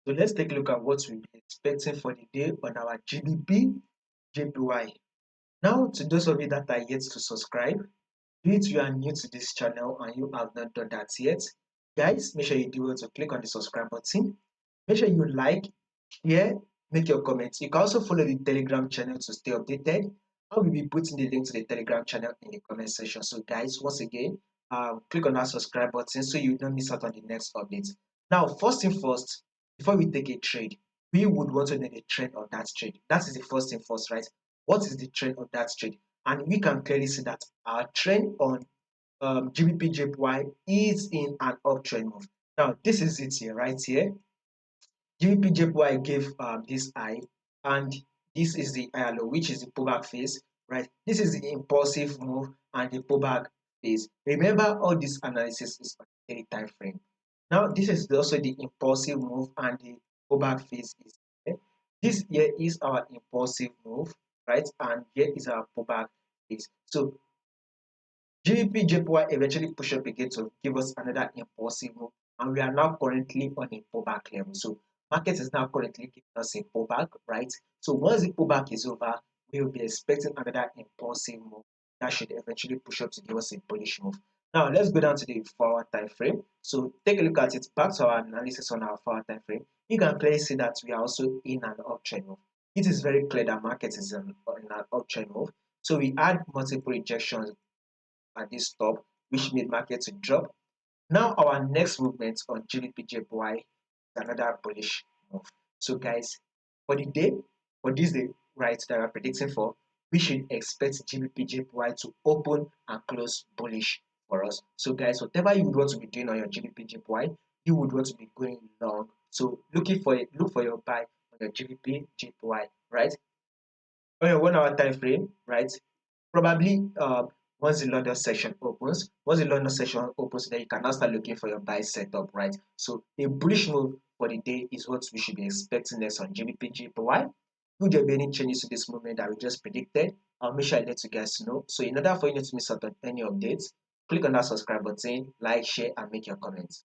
So let's take a look at what we'll be expecting for the day on our GBP JPY. Now, to those of you that are yet to subscribe, be it you are new to this channel and you have not done that yet, guys, make sure you do well to click on the subscribe button. Make sure you like, share, make your comments. You can also follow the Telegram channel to stay updated. I will be putting the link to the Telegram channel in the comment section. So, guys, once again, click on that subscribe button so you don't miss out on the next update. Now, first thing first, before we take a trade, we would want to know the trend of that trade. That is the first thing first, right? What is the trend of that trade? And we can clearly see that our trend on GBPJPY is in an uptrend move. Now, this is it here, right here. GBPJPY gave this high, and this is the higher low, which is the pullback phase, right? This is the impulsive move and the pullback phase. Remember, all this analysis is on a daily time frame. Now, this is also the impulsive move and the pullback phase is here. This here is our impulsive move, right? And here is our pullback phase. So GBPJPY eventually push up again to give us another impulsive move, and we are now currently on a pullback level. So market is now currently giving us a pullback, right? So once the pullback is over, we will be expecting another impulsive move that should eventually push up to give us a bullish move. Now let's go down to the 4-hour time frame. So take a look at it. Back to our analysis on our 4-hour time frame. You can clearly see that we are also in an uptrend move. It is very clear that market is in an uptrend move. So we had multiple rejections at this top, which made market to drop. Now our next movement on GBPJPY is another bullish move. So guys, for the day, for this day, right, that we're predicting for, we should expect GBPJPY to open and close bullish for us. So guys, whatever you would want to be doing on your GBPJPY, you would want to be going long. So looking for it, look for your buy on your GBPJPY, right? On your 1-hour time frame, right? Probably once the London session opens, then you can now start looking for your buy setup, right? So a bullish move for the day is what we should be expecting next on GBP Would there be any changes to this movement that we just predicted? I'll make sure I let you guys know. So in order for you not to miss out on any updates, click on that subscribe button, like, share, and make your comments.